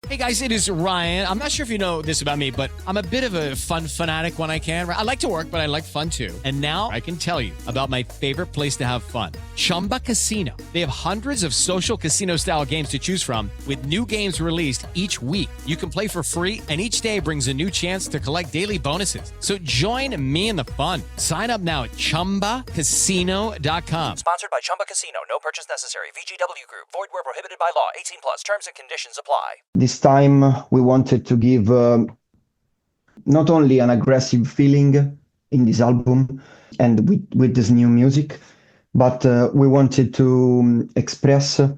Hey guys, it is Ryan. I'm not sure if you know this about me, but I'm a bit of a fun fanatic when I can. I like to work, but I like fun too. And now I can tell you about my favorite place to have fun. Chumba Casino. They have hundreds of social casino style games to choose from with new games released each week. You can play for free and each day brings a new chance to collect daily bonuses. So join me in the fun. Sign up now at ChumbaCasino.com. Sponsored by Chumba Casino. No purchase necessary. VGW Group. Void where prohibited by law. 18 plus. Terms and conditions apply. This time we wanted to give not only an aggressive feeling in this album and with this new music, but we wanted to express a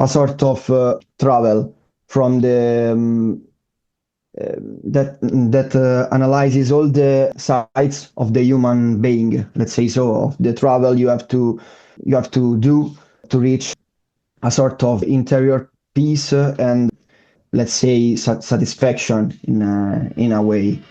sort of travel from the that analyzes all the sides of the human being, let's say so, of the travel you have to do to reach a sort of interior peace and, let's say, satisfaction in a way.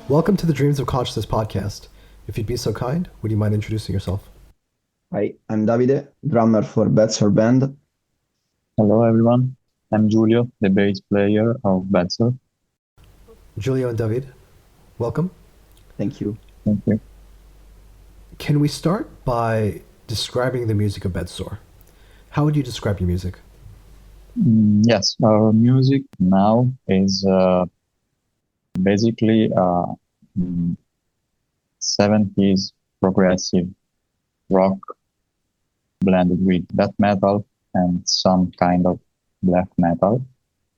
Welcome to the Dreams of Consciousness podcast. If you'd be so kind, would you mind introducing yourself? Hi, I'm Davide, drummer for Bedsore band. Hello everyone, I'm Giulio, the bass player of Bedsore. Giulio and Davide, welcome. Thank you. Thank you. Can we start by describing the music of Bedsore? How would you describe your music? Yes, our music now is basically 70s progressive rock blended with death metal and some kind of black metal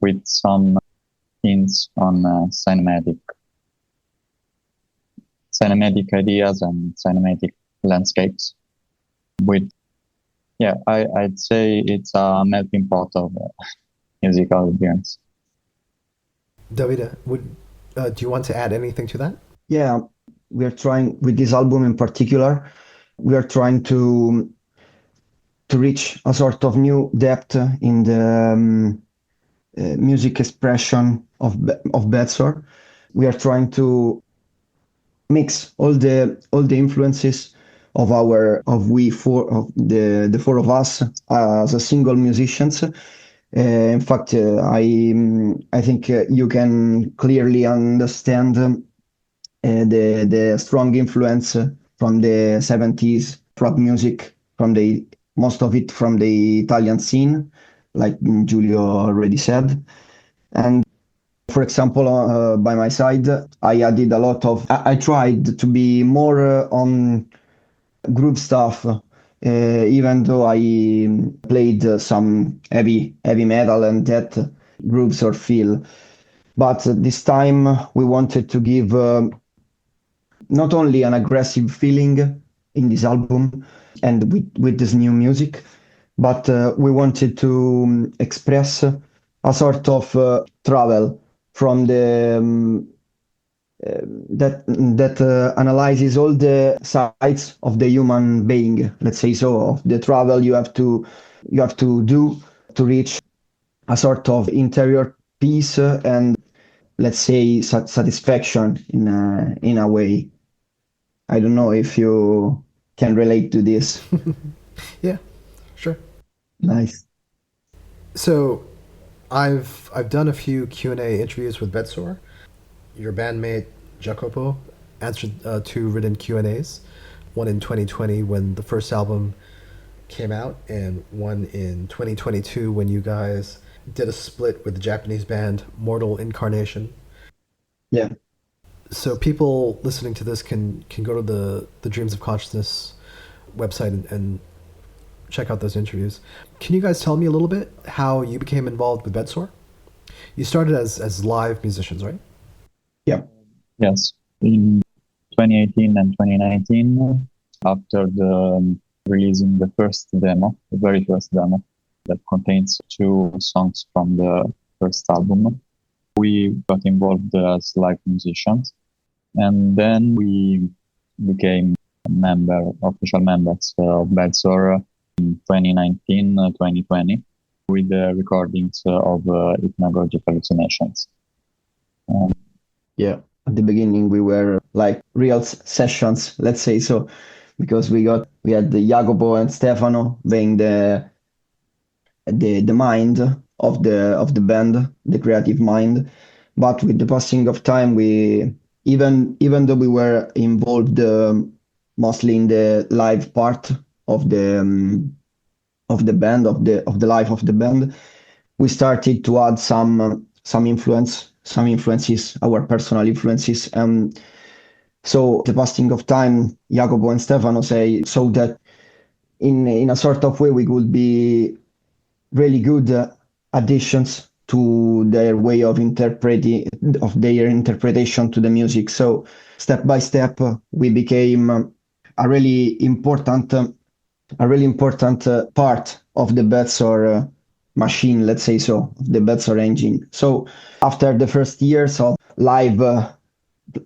with some hints on cinematic ideas and cinematic landscapes. I'd say it's a melting pot of musical appearance. Davide, do you want to add anything to that? Yeah, we are trying with this album in particular. We are trying to reach a sort of new depth in the music expression of Bedsore. We are trying to mix all the influences of the four of us as a single musicians. In fact, I think you can clearly understand the strong influence from the 70s rock music, most of it from the Italian scene, like Giulio already said. And for example, by my side, I added a lot of. I tried to be more on groove stuff, even though I played some heavy metal and that grooves or feel. But this time we wanted to give not only an aggressive feeling in this album and with this new music, but we wanted to express a sort of travel from the that analyzes all the sides of the human being, let's say so, of the travel you have to do to reach a sort of interior peace and, let's say, satisfaction in a way. I don't know if you can relate to this. Yeah, sure. Nice. So, I've done a few Q&A interviews with Bedsore. Your bandmate Jacopo answered two written Q&As, one in 2020 when the first album came out, and one in 2022 when you guys did a split with the Japanese band Mortal Incarnation. Yeah. So people listening to this can go to the Dreams of Consciousness website and check out those interviews. Can you guys tell me a little bit how you became involved with Bedsore? You started as live musicians, right? Yeah. Yes, in 2018 and 2019, after releasing the very first demo that contains 2 songs from the first album, we got involved as live musicians, and then we became official members of Bedsore in 2019-2020 with the recordings of Hypnagogic Hallucinations. Yeah, at the beginning we were like real sessions, let's say so, because we had the Jacopo and Stefano being the mind of the band, the creative mind. But with the passing of time, we even though we were involved mostly in the live part of the band, of the life of the band, we started to add some influences, our personal influences. So the passing of time, Jacopo and Stefano so that in a sort of way we could be really good additions to their way of their interpretation to the music. So step by step, we became a really important part of the Bedsore machine, let's say so, the Bedsore engine. So after the first years of live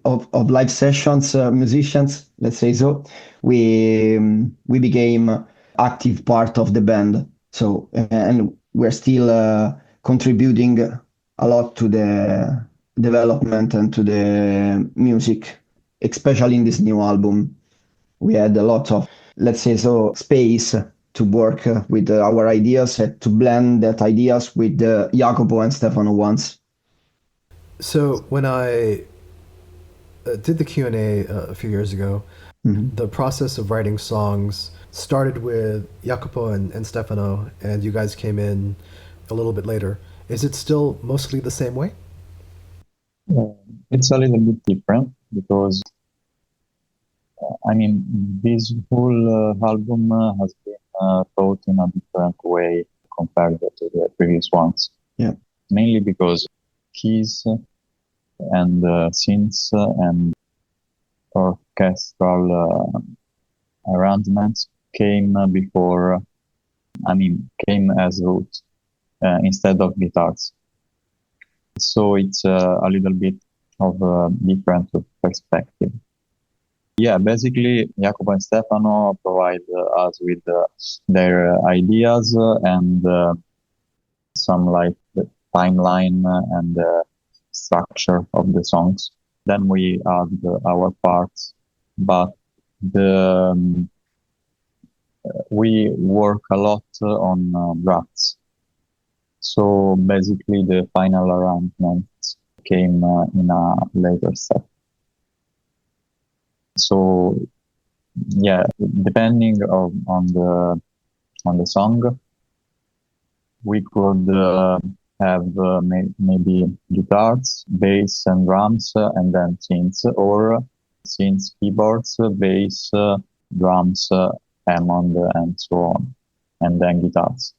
live sessions, musicians, let's say so, we became active part of the band. So and we're still contributing a lot to the development and to the music, especially in this new album. We had a lot of, let's say so, space to work with our ideas, to blend that ideas with Jacopo and Stefano ones. So when I did the Q&A a few years ago, The process of writing songs started with Jacopo and Stefano, and you guys came in a little bit later. Is it still mostly the same way? It's a little bit different because, this whole album has been thought in a different way compared to the previous ones. Yeah. Mainly because keys and synths and orchestral arrangements came came as roots instead of guitars. So it's a little bit of a different perspective. Yeah, basically, Jacopo and Stefano provide us with their ideas and some like the timeline and structure of the songs. Then we add our parts, but we work a lot on drafts. So basically, the final arrangements came in a later step. So yeah, depending on the song, we could have maybe guitars, bass, and drums, and then synths, or synths, keyboards, bass, drums, Hammond, and so on, and then guitars.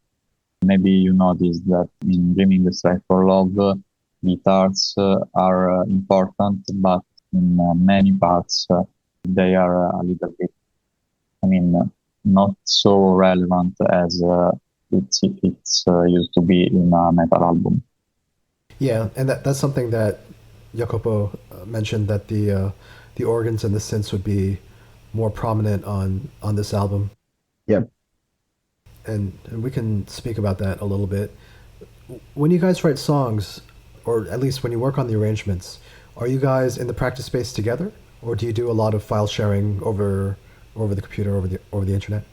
Maybe you noticed that in Dreaming the Strife for Love, guitars are important, but in many parts they are a little bit, not so relevant as it's used to be in a metal album. Yeah, and that's something that Jacopo mentioned, that the organs and the synths would be more prominent on this album. Yeah. And we can speak about that a little bit. When you guys write songs, or at least when you work on the arrangements, are you guys in the practice space together, or do you do a lot of file sharing over the computer, over the internet?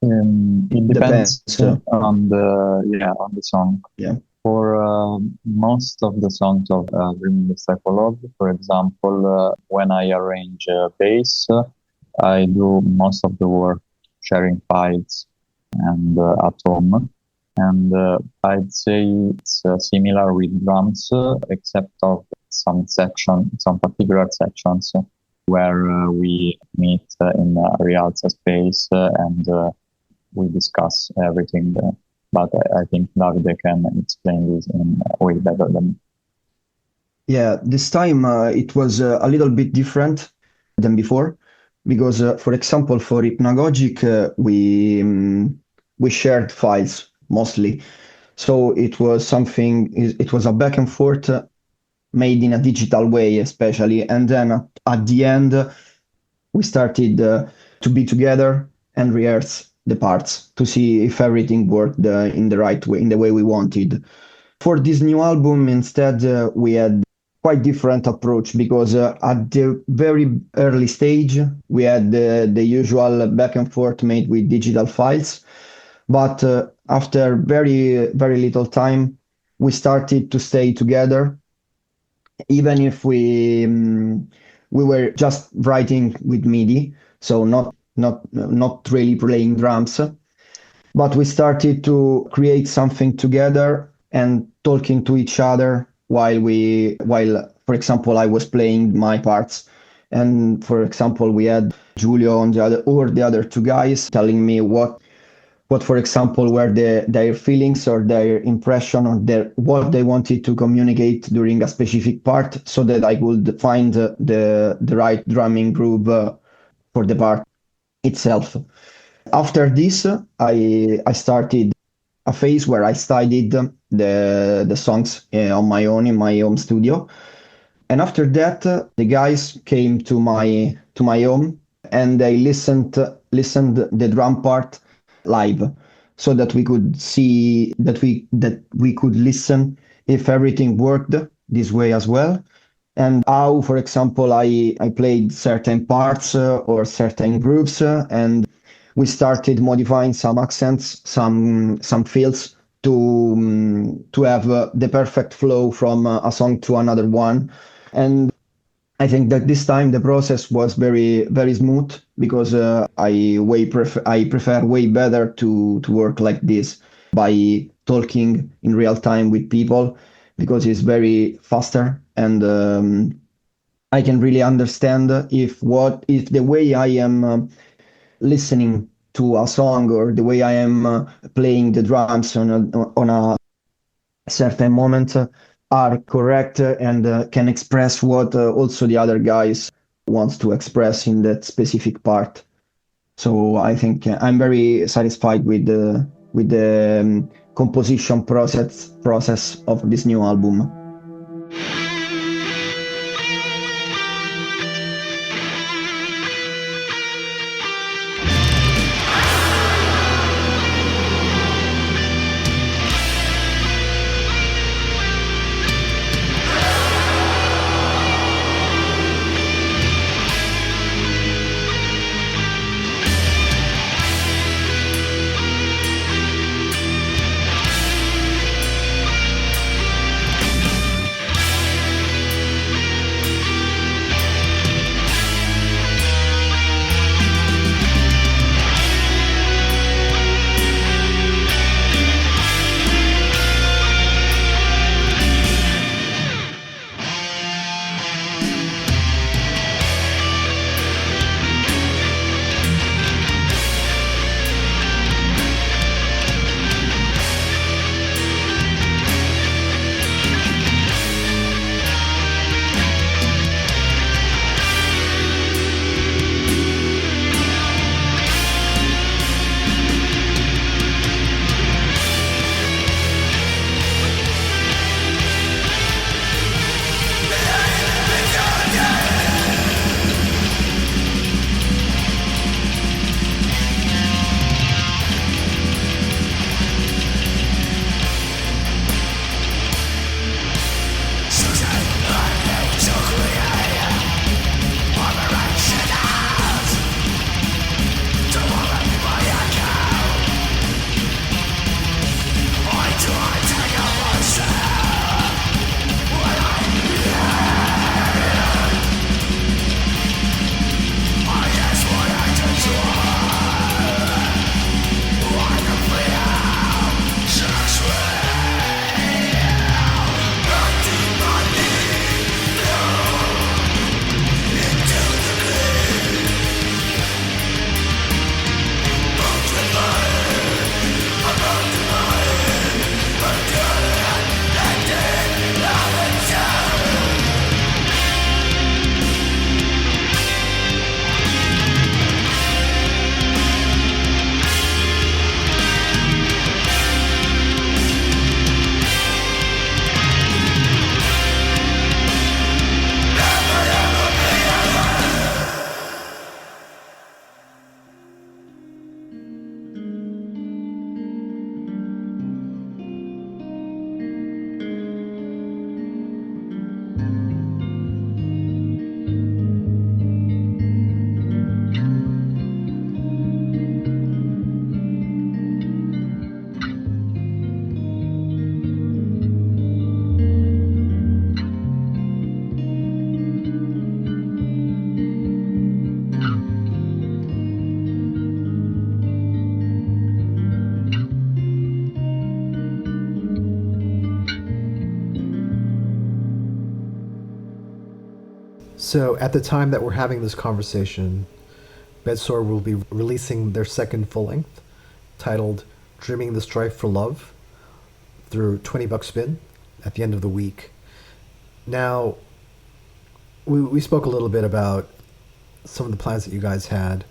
It depends on the song. Yeah. For most of the songs of Dreaming the Strife for Love, for example, when I arrange bass, I do most of the work sharing files and at home. And I'd say it's similar with drums, except of some particular sections where we meet in a rehearsal space and we discuss everything. But I think Davide can explain this in a way better than me. Yeah, this time it was a little bit different than before, because, for example, for Hypnagogic, we shared files mostly. So it was a back and forth made in a digital way, especially. And then at the end, we started to be together and rehearse the parts to see if everything worked in the right way, in the way we wanted. For this new album, instead, we had quite different approach, because at the very early stage, we had the usual back and forth made with digital files. But after very, very little time, we started to stay together, even if we were just writing with MIDI, so not really playing drums. But we started to create something together and talking to each other while, for example, I was playing my parts. And for example, we had Giulio on the other two guys telling me what for example, were their feelings or their impression or what they wanted to communicate during a specific part, so that I would find the right drumming groove for the part itself. After this, I started a phase where I studied the songs on my own in my home studio. And after that, the guys came to my home and they listened the drum part live, so that we could see that we could listen if everything worked this way as well, and how, for example, I played certain parts or certain groups, and we started modifying some accents, some fills to have the perfect flow from a song to another one. And I think that this time the process was very, very smooth because I prefer way better to work like this by talking in real time with people because it's very faster and I can really understand if the way I am listening to a song or the way I am playing the drums on a certain moment are correct and can express what also the other guys wants to express in that specific part. So I think I'm very satisfied with the composition process of this new album. So at the time that we're having this conversation, Bedsore will be releasing their second full length, titled Dreaming the Strife for Love, through $20 Spin at the end of the week. Now, we spoke a little bit about some of the plans that you guys had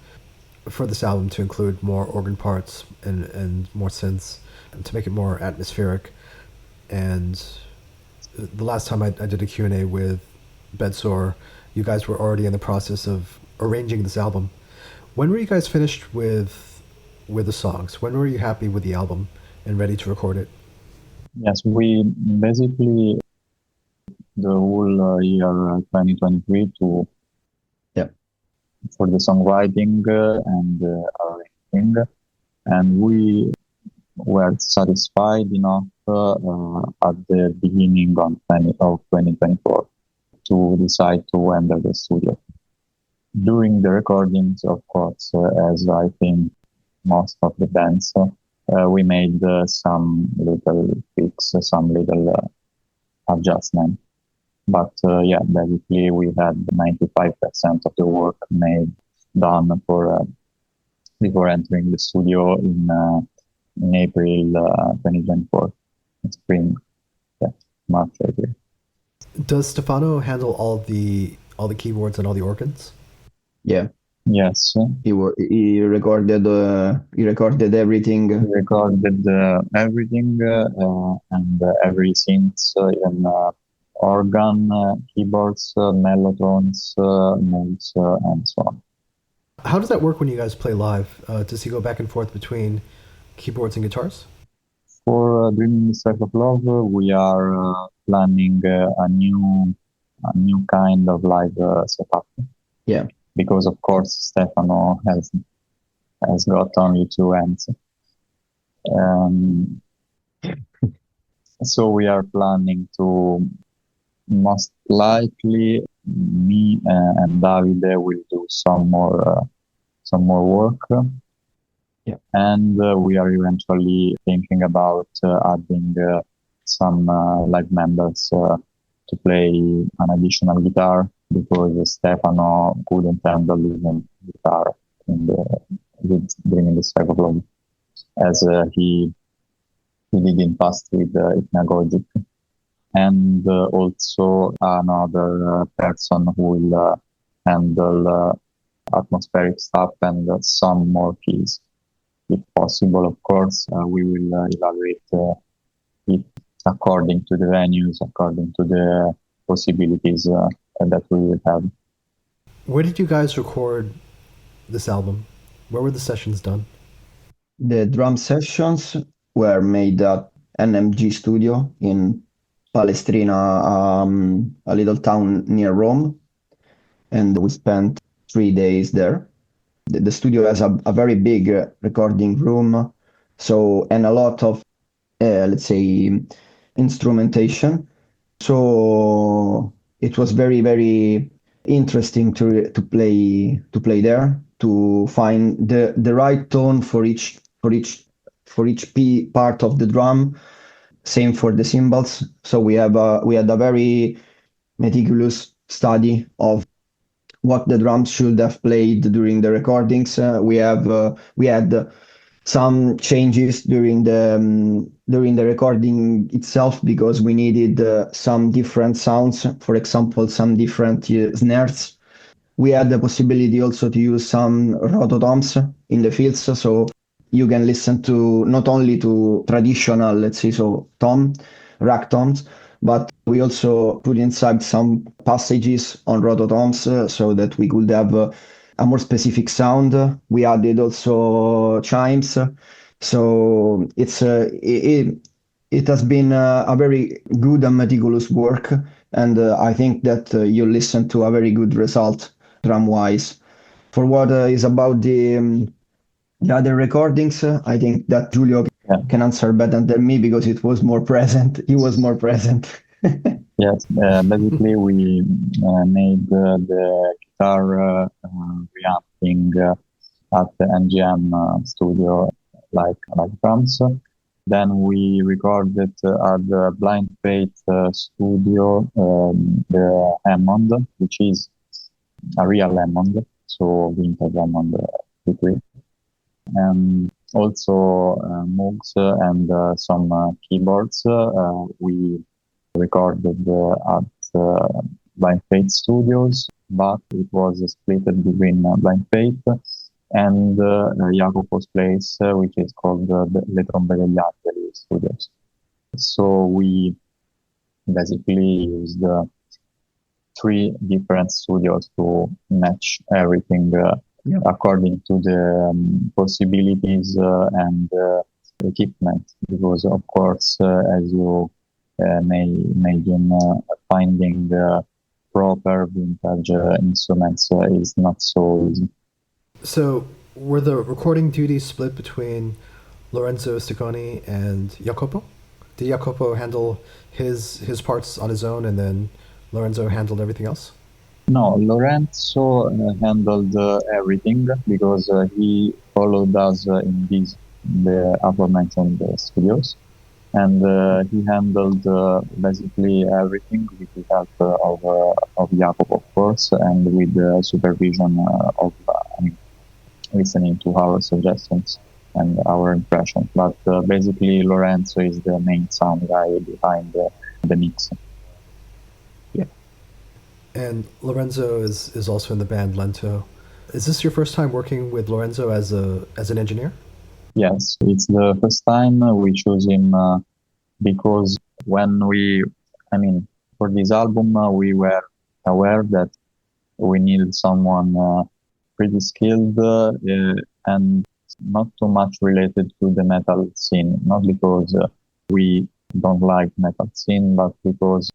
for this album to include more organ parts and more synths, and to make it more atmospheric. And the last time I did a Q&A with Bedsore, you guys were already in the process of arranging this album. When were you guys finished with the songs? When were you happy with the album and ready to record it? Yes, we basically the whole year 2023 for the songwriting and arranging, and we were satisfied enough at the beginning of 2024 to decide to enter the studio. During the recordings, of course, as I think most of the bands, we made some little tweaks, some little adjustment. But basically we had 95% of the work done before entering the studio in April 2024, spring, March, April. Does Stefano handle all the keyboards and all the organs? Yeah. Yes. He recorded everything. He recorded everything and every synth, even organ, keyboards, mellotones, moods, and so on. How does that work when you guys play live? Does he go back and forth between keyboards and guitars? For Dreaming This Type of Love, we are planning a new kind of live setup. Yeah. Because of course Stefano has got only two hands. So we are planning to, most likely, me and Davide will do some more work. Yeah. And we are eventually thinking about adding some live members to play an additional guitar, because Stefano couldn't handle even guitar with Dreaming This Type of Love, as he did in past with Hypnagogic. And also another person who will handle atmospheric stuff and some more keys. If possible, of course, we will evaluate it according to the venues, according to the possibilities that we will have. Where did you guys record this album? Where were the sessions done? The drum sessions were made at NMG Studio in Palestrina, a little town near Rome, and we spent 3 days there. The studio has a very big recording room, and a lot of, let's say, instrumentation. So it was very, very interesting to play there, to find the right tone for each part of the drum. Same for the cymbals. So we had a very meticulous study of what the drums should have played during the recordings. We had some changes during the recording itself, because we needed some different sounds. For example, some different snares. We had the possibility also to use some rototoms in the fields, so you can listen to not only to traditional, let's say, so rack toms, but we also put inside some passages on rototoms so that we could have a more specific sound. We added also chimes, so it has been a very good and meticulous work, and I think that you listen to a very good result drum-wise. For what is about the other recordings, I think that Giulio can answer better than me, because it was more present. He was more present. Yes, basically we made the guitar reamping at the NGM studio, like drums. Then we recorded at the Blind Faith studio the Hammond, which is a real Hammond, so vintage Hammond Itri. And also Moogs and some keyboards we recorded at Blind Faith Studios, but it was split between Blind Faith and Jacopo's place, which is called the Le Trombe degli Angeli Studios. So we basically used 3 different studios to match everything according to the possibilities and equipment, because of course, as you may imagine, finding proper vintage instruments is not so easy. So were the recording duties split between Lorenzo Sticconi and Jacopo? Did Jacopo handle his parts on his own, and then Lorenzo handled everything else? No, Lorenzo handled everything because he followed us in the aforementioned studios, and he handled basically everything with the help of Jacob, of course, and with the supervision of listening to our suggestions and our impressions. But basically, Lorenzo is the main sound guy behind the mix. And Lorenzo is also in the band Lento. Is this your first time working with Lorenzo as an engineer? Yes, it's the first time we chose him because for this album, we were aware that we needed someone pretty skilled and not too much related to the metal scene. Not because we don't like metal scene, but because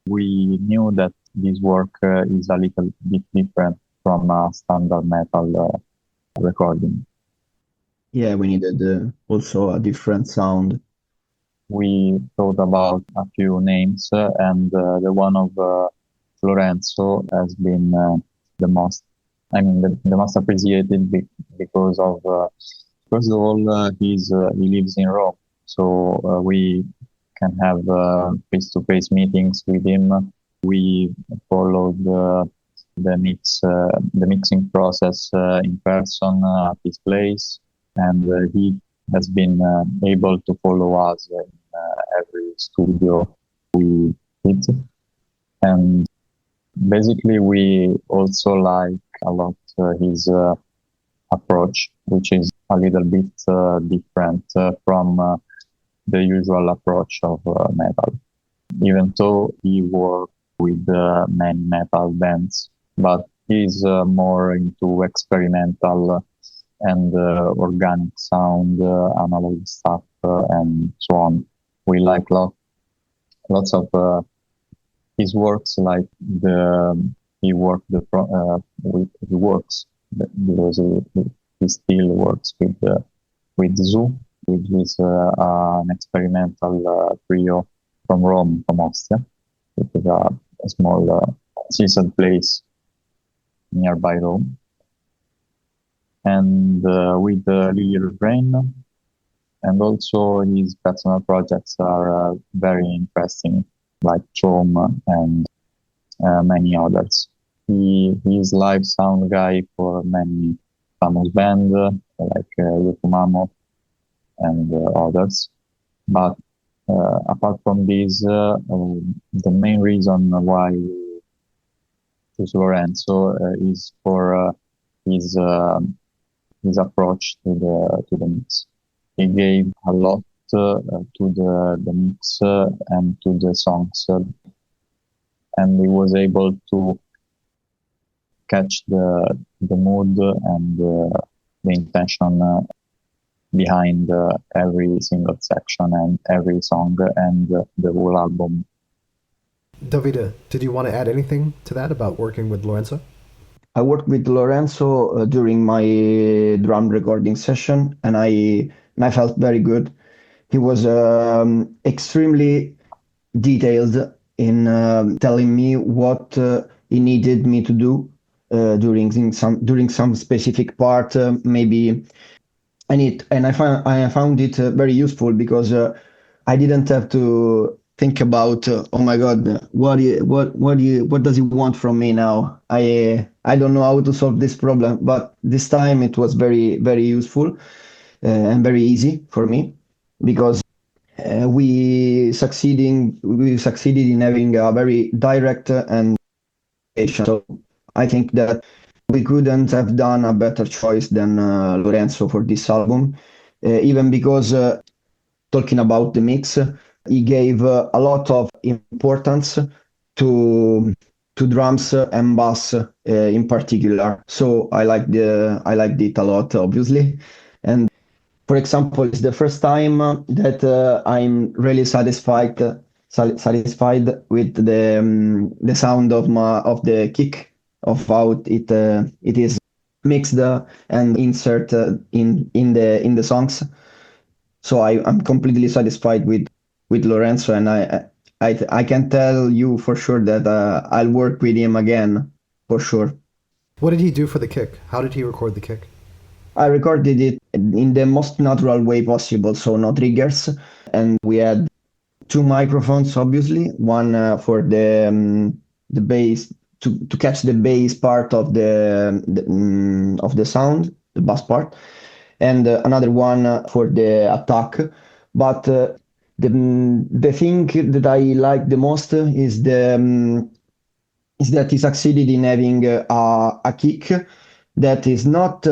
we knew that this work is a little bit different from a standard metal recording. Yeah, we needed also a different sound. We thought about a few names, and the one of Lorenzo has been the most appreciated because of first of all he lives in Rome, so we can have face-to-face meetings with him. We followed the mixing process in person at his place, and he has been able to follow us in every studio we did. And basically, we also like a lot his approach, which is a little bit different from the usual approach of metal. Even though he worked with many metal bands, but he's more into experimental and organic sound, analog stuff, and so on. We like lots of his works, like he works because he still works with Zoo, which is an experimental trio from Rome, from Austria. It is a small seasoned place nearby Rome. And with Lily Refrain, and also his personal projects are very interesting, like Chrome and many others. He is live sound guy for many famous bands like Yokumamo and others. But apart from this, the main reason why we choose Lorenzo is for his approach to the mix. He gave a lot to the mix and to the songs, and he was able to catch the mood and the intention behind every single section and every song and the whole album. Davide, did you want to add anything to that about working with Lorenzo? I worked with Lorenzo during my drum recording session, and I felt very good. He was extremely detailed in telling me what he needed me to do during some specific part, maybe. And I found it very useful because I didn't have to think about oh my God, what does he want from me now? I don't know how to solve this problem, but this time it was very, very useful and very easy for me because we succeeded in having a very direct and patient. So I think that we couldn't have done a better choice than Lorenzo for this album, even because talking about the mix, he gave a lot of importance to drums and bass in particular. So I liked it a lot, obviously. And for example, it's the first time that I'm really satisfied with the sound of the kick, of how it is mixed and inserted in the songs. So I'm completely satisfied with Lorenzo, and I I can tell you for sure that I'll work with him again, for sure. What did he do for the kick? How did he record the kick? I recorded it in the most natural way possible, so no triggers. And we had two microphones, obviously, one for the bass to catch the bass part of the sound, the bass part, and another one for the attack. But the thing that I like the most is that he succeeded in having a kick that is not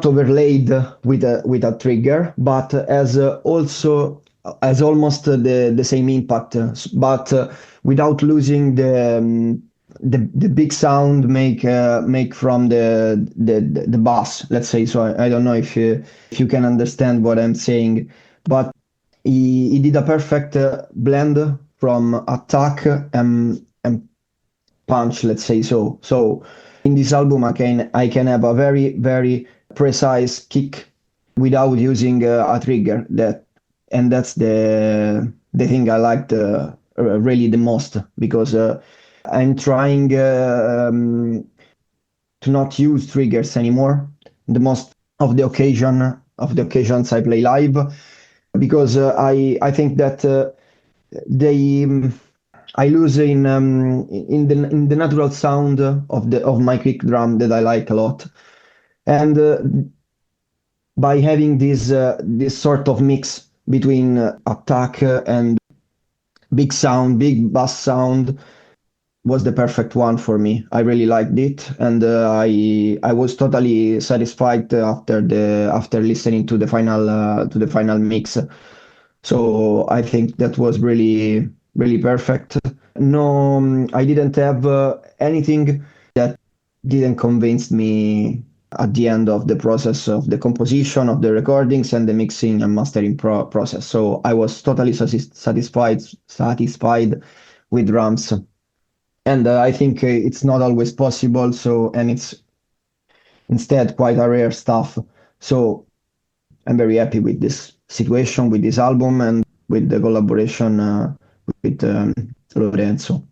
overlaid with a trigger, but has almost the same impact, but without losing the big sound make from the bass, let's say. So I don't know if you can understand what I'm saying, but he did a perfect blend from attack and punch, let's say. So in this album I can have a very, very precise kick without using a trigger. That's the thing I liked really the most, because I'm trying to not use triggers anymore the most of the occasions I play live, because I think that I lose in the natural sound of my kick drum that I like a lot. And by having this sort of mix between attack and big bass sound, was the perfect one for me. I really liked it, and I was totally satisfied after listening to the final mix. So I think that was really, really perfect. No, I didn't have anything that didn't convince me at the end of the process of the composition, of the recordings, and the mixing and mastering process. So I was totally satisfied with drums. And I think it's not always possible. And it's instead quite a rare stuff. So I'm very happy with this situation, with this album, and with the collaboration with Lorenzo.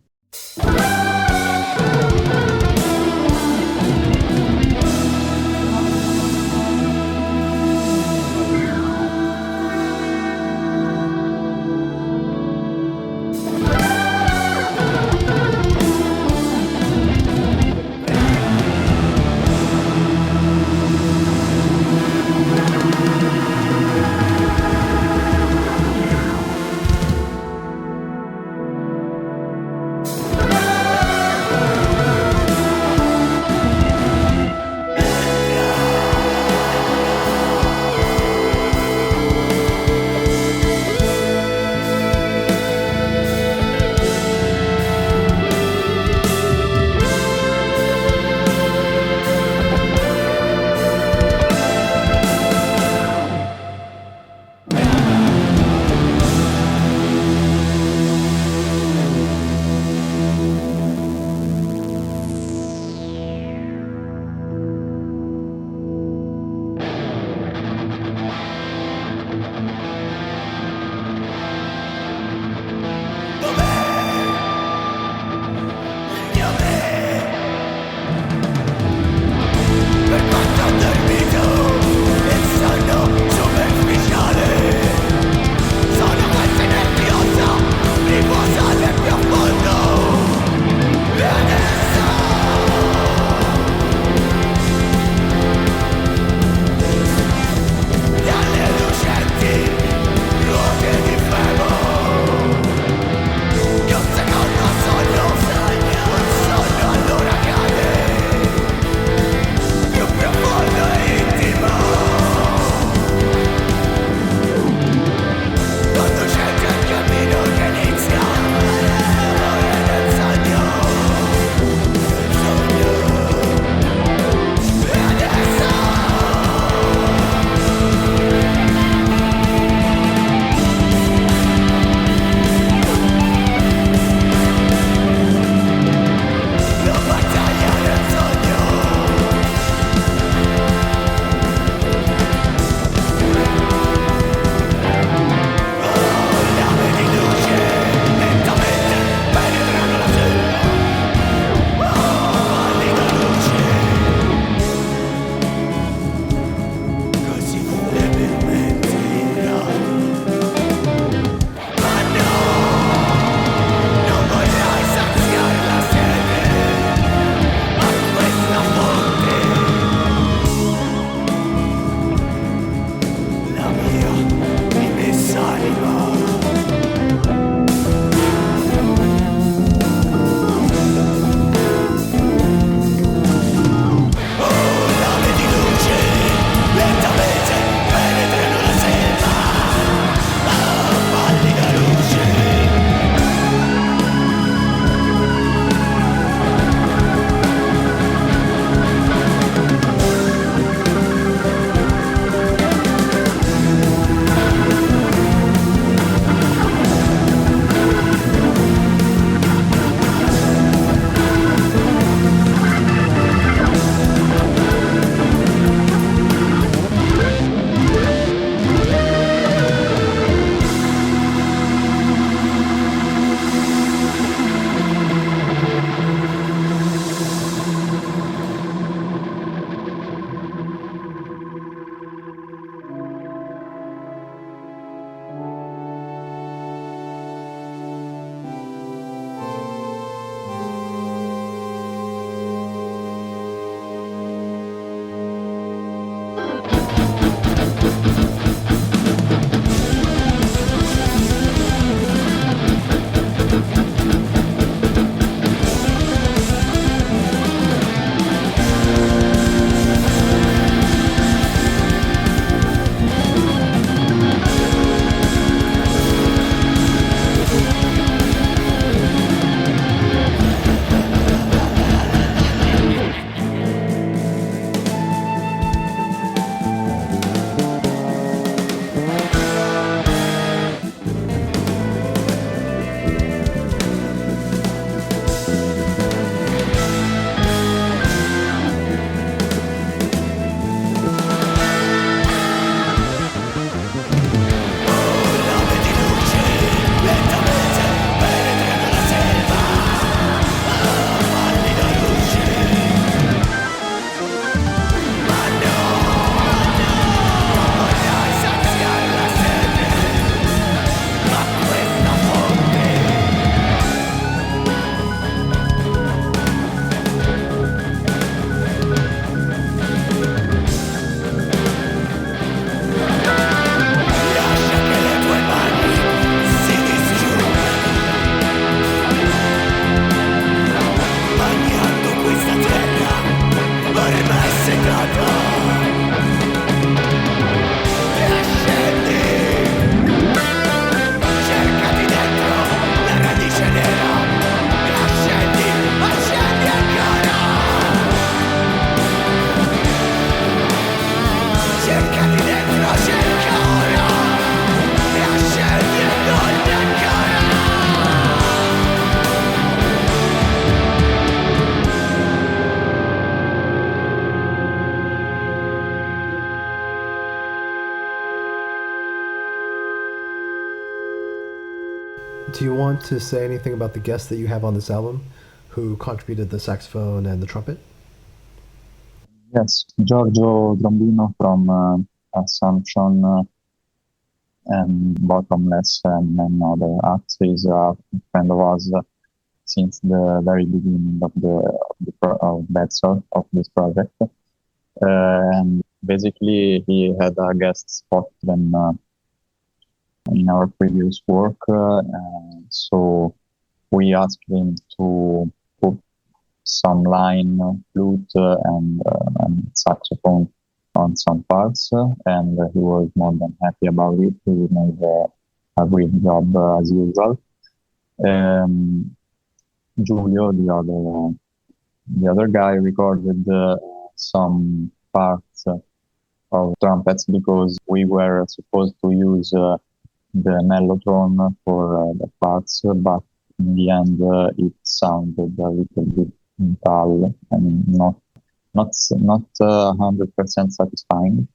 Do you want to say anything about the guests that you have on this album who contributed the saxophone and the trumpet? Yes, Giorgio Trombino from Assumption and Bottomless and many other acts is a friend of ours since the very beginning of of Bedsore, of this project. And basically, he had a guest spot in our previous work, so we asked him to put some line, flute, and saxophone on some parts, and he was more than happy about it. He made a great job as usual. Giulio, the other guy, recorded some parts of trumpets because we were supposed to use the mellotron for the parts, but in the end it sounded a little bit dull. I mean, not 100% satisfying.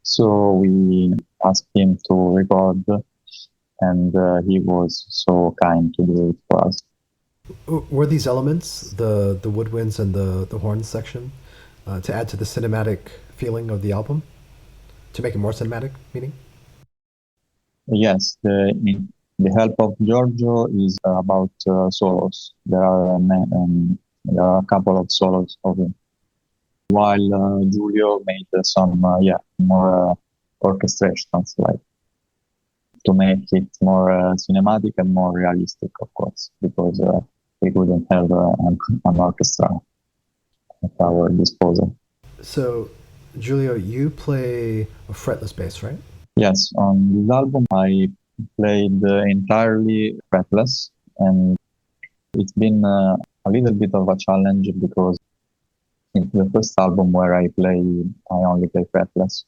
So we asked him to record, and he was so kind to do it for us. Were these elements, the woodwinds and the horns section, to add to the cinematic feeling of the album? To make it more cinematic, meaning? Yes, the help of Giorgio is about solos. There are a couple of solos of him, while Giulio made some more orchestrations, like to make it more cinematic and more realistic, of course, because we couldn't have an orchestra at our disposal. So, Giulio, you play a fretless bass, right? Yes, on this album I played entirely fretless, and it's been a little bit of a challenge because it's the first album where I only play fretless.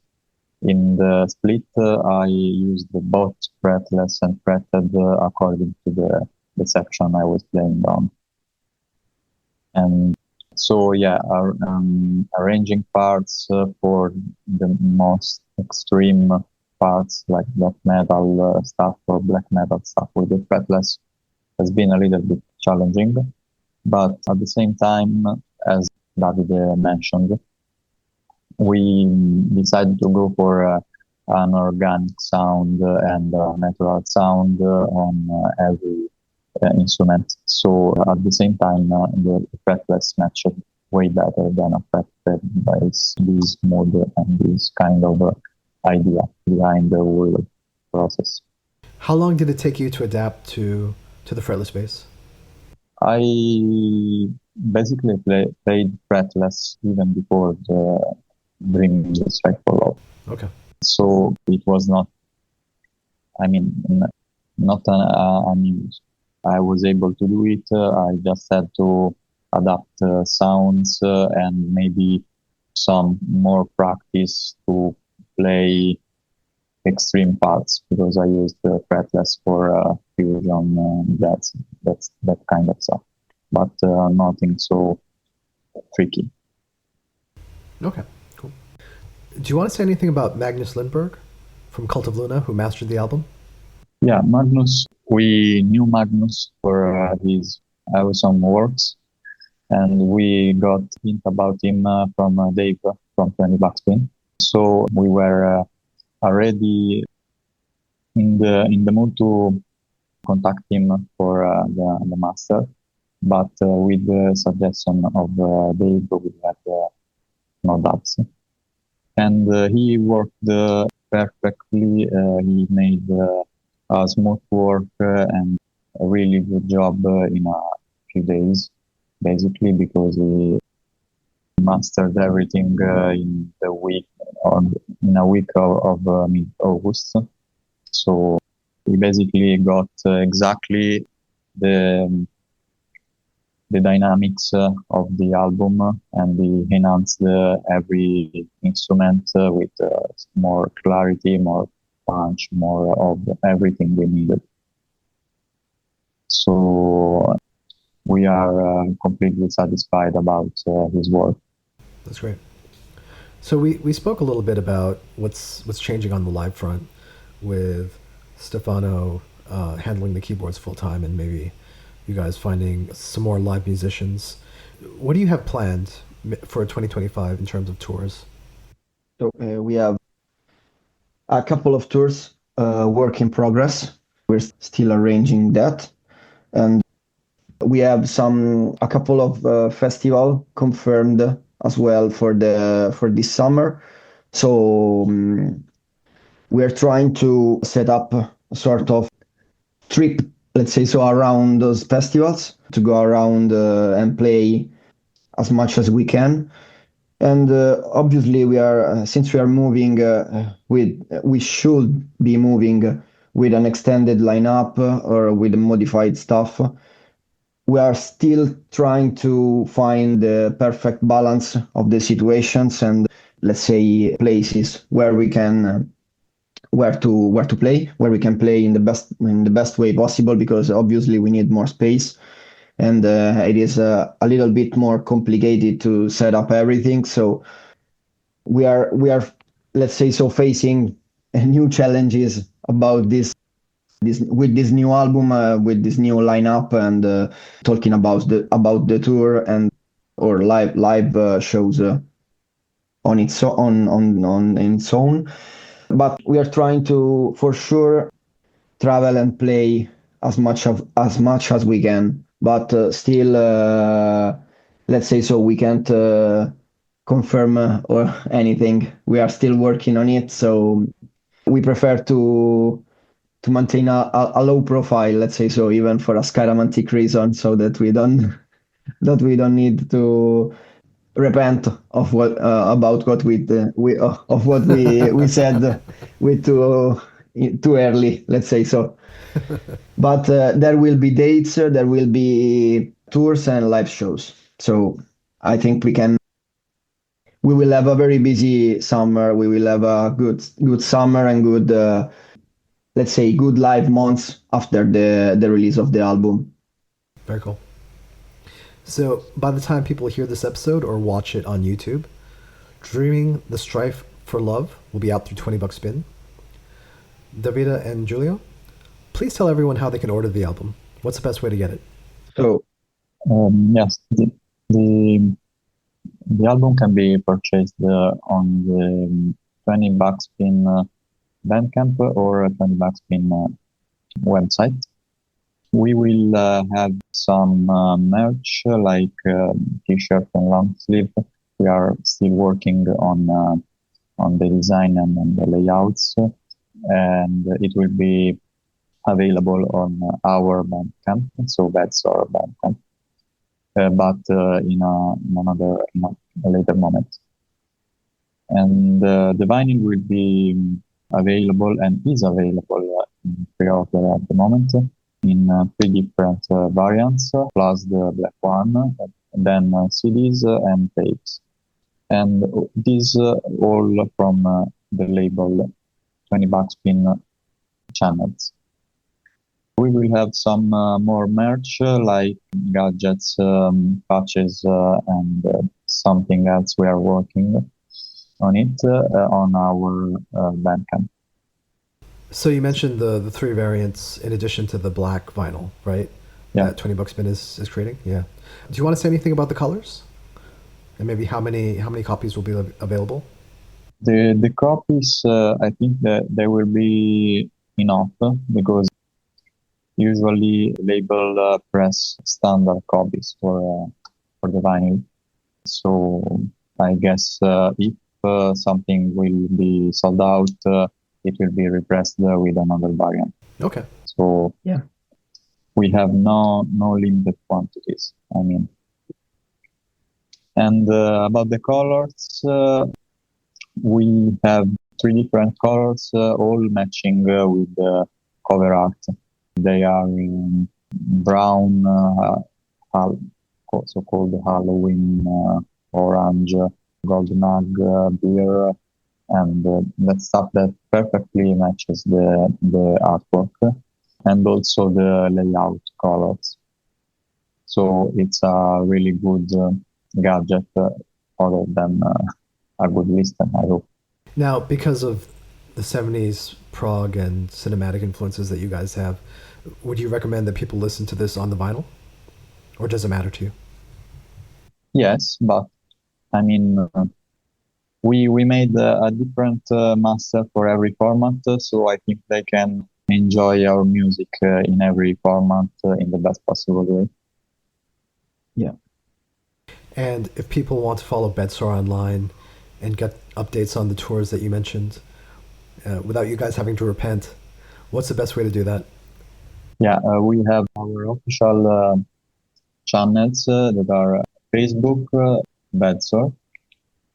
In the split, I used both fretless and fretted according to the section I was playing on. And so, arranging parts for the most extreme parts, like death metal stuff or black metal stuff with the fretless, has been a little bit challenging. But at the same time, as Davide mentioned, we decided to go for an organic sound and a natural sound on every instrument. So at the same time, the fretless matched way better than a fretted bass, this mood and this kind of idea behind the whole process. How long did it take you to adapt to the fretless bass? I basically played fretless even before bringing the Strife for Love. Okay. So it was not news. I was able to do it. I just had to adapt sounds and maybe some more practice to play extreme parts, because I used fretless for fusion, that kind of stuff, but nothing so tricky. Okay, cool. Do you want to say anything about Magnus Lindberg from Cult of Luna, who mastered the album? Yeah, Magnus. We knew Magnus for his awesome works, and we got hint about him from Dave from 20 Backspin. So we were already in the mood to contact him for the master, but with the suggestion of Dave, we had no doubts. And he worked perfectly. He made smooth work and a really good job in a few days, basically, because he mastered everything in a week of mid-August. So we basically got exactly the dynamics of the album, and we enhanced every instrument with more clarity, more punch, more of everything we needed. So we are completely satisfied about his work. That's great. So we spoke a little bit about what's changing on the live front with Stefano handling the keyboards full time, and maybe you guys finding some more live musicians. What do you have planned for 2025 in terms of tours? So we have a couple of tours, work in progress. We're still arranging that, and we have a couple of festival confirmed as well for this summer. So we're trying to set up a sort of trip, let's say so, around those festivals to go around and play as much as we can. And obviously, since we are moving we should be moving with an extended lineup or with modified stuff. We are still trying to find the perfect balance of the situations and, let's say, places where we can where to play, where we can play in the best way possible, because obviously we need more space, and it is a little bit more complicated to set up everything. So we are, let's say so, facing new challenges about this with this new album, with this new lineup, and talking about the tour and or live shows on its own. But we are trying to, for sure, travel and play as much as we can. But still, let's say so, we can't confirm or anything. We are still working on it. So we prefer to maintain a low profile, let's say so, even for a scaramantic reason, so that we don't need to repent of what about what we said with too early, let's say so. But there will be dates, there will be tours and live shows. So I think we will have a very busy summer. We will have a good summer and good, let's say, good live months after the release of the album. Very cool. So by the time people hear this episode or watch it on YouTube, Dreaming the Strife for Love will be out through $20 Spin. Davide and Giulio, please tell everyone how they can order the album. What's the best way to get it? So yes, the album can be purchased on the $20 Spin Bandcamp or $20 Spin website. We will have some merch like t-shirt and long sleeve. We are still working on the design and on the layouts, and it will be available on our Bandcamp, so Bedsore Bandcamp, but in a later moment. And the vinyl will be available and is available in pre-order at the moment in 3 different variants, plus the black one, then CDs and tapes. And these all from the label $20 Spin channels. We will have some more merch like gadgets, patches, and something else we are working on it on our Bandcamp. So you mentioned the 3 variants in addition to the black vinyl, right? Yeah. That $20 Spin is creating. Yeah. Do you want to say anything about the colors, and maybe how many copies will be available? The copies, I think that they will be enough, because usually label press standard copies for the vinyl. So I guess if something will be sold out, it will be repressed with another variant. Okay. So yeah, we have no limited quantities, I mean. And about the colors, we have 3 different colors, all matching with the cover art. They are brown, so-called Halloween, orange, golden hug, beer, and that stuff that perfectly matches the artwork, and also the layout colors. So it's a really good gadget, other than a good listen, I hope. Now, because of the 70s prog and cinematic influences that you guys have, would you recommend that people listen to this on the vinyl? Or does it matter to you? Yes, but I mean, we made a different master for every format, so I think they can enjoy our music in every format in the best possible way. Yeah. And if people want to follow Bedsore online and get updates on the tours that you mentioned, without you guys having to repent, what's the best way to do that? Yeah, we have our official channels that are Facebook, Bedsore,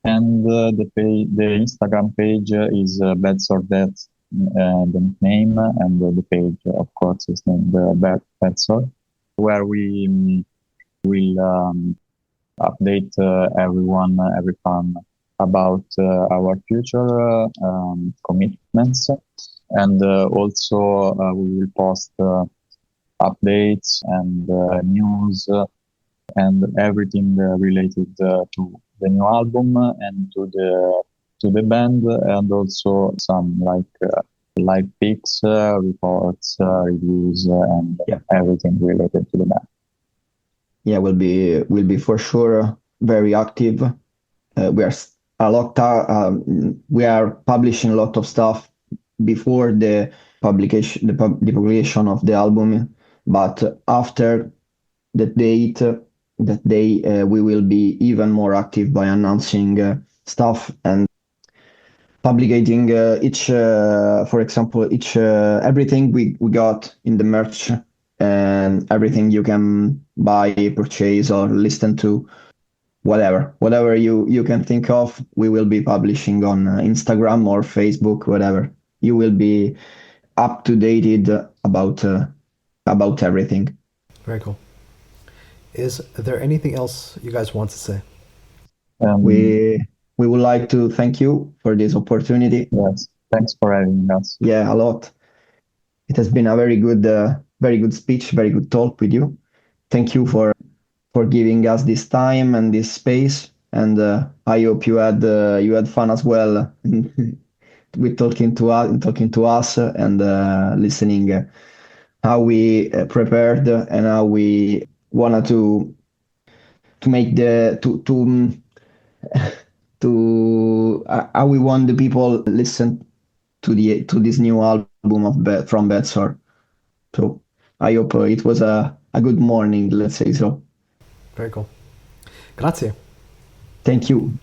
and the Instagram page is Bedsore Death, the name, and the page, of course, is named Bedsore, where we will update everyone, every fan about our future commitments, and also we will post updates and news and everything related to the new album and to the band, and also some live pics, reports, reviews, and everything related to the band. Yeah, we'll be for sure very active. We are publishing a lot of stuff before the publication of the album, but after that day, we will be even more active by announcing stuff and publicating for example, everything we got in the merch and everything you can buy, purchase, or listen to. Whatever you can think of, we will be publishing on Instagram or Facebook, whatever. You will be up to date about everything. Very cool. Is there anything else you guys want to say? We would like to thank you for this opportunity. Yes, thanks for having us. Yeah, a lot. It has been a very good speech, very good talk with you. Thank you for giving us this time and this space, and I hope you had fun as well with talking to us and listening how we prepared and how we wanted to make how we want the people listen to this new album from Bedsore. So I hope it was a good morning, let's say so. Very cool. Grazie. Thank you.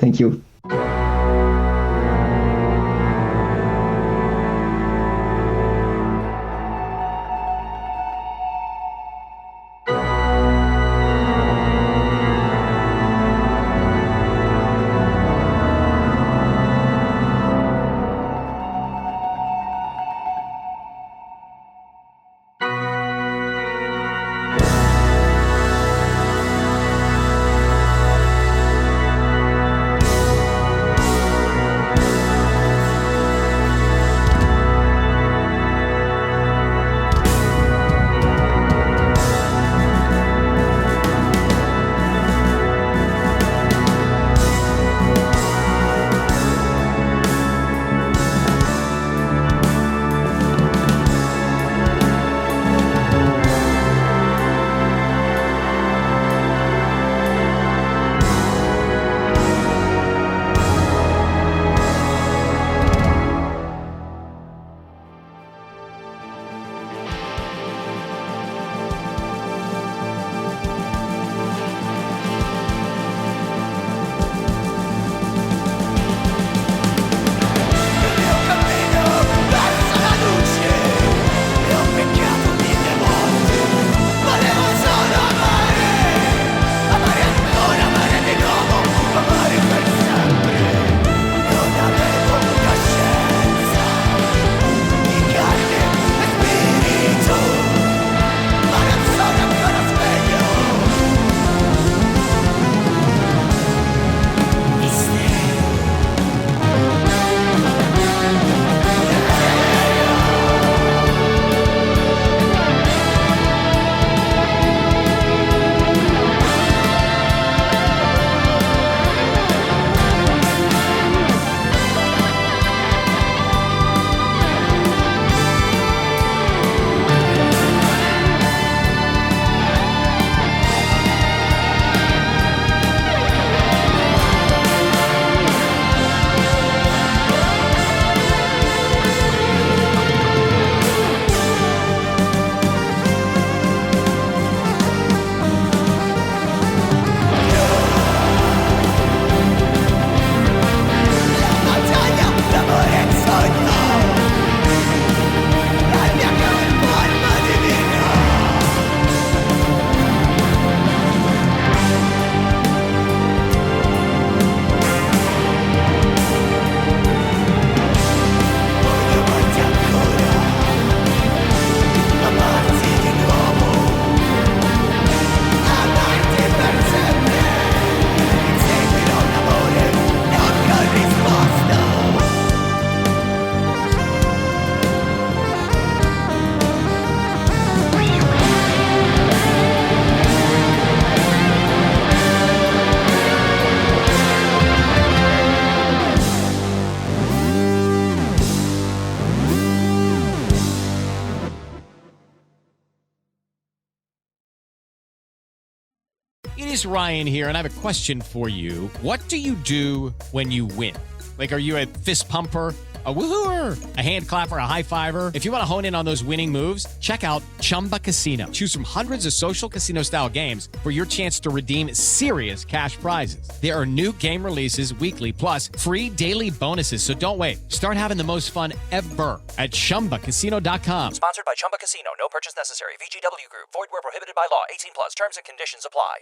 is Ryan here, and I have a question for you. What do you do when you win? Like, are you a fist pumper, a woohooer, a hand clapper, a high fiver? If you want to hone in on those winning moves, check out Chumba Casino. Choose from hundreds of social casino style games for your chance to redeem serious cash prizes. There are new game releases weekly, plus free daily bonuses. So don't wait. Start having the most fun ever at ChumbaCasino.com. Sponsored by Chumba Casino. No purchase necessary. VGW Group. Void where prohibited by law. 18 plus. Terms and conditions apply.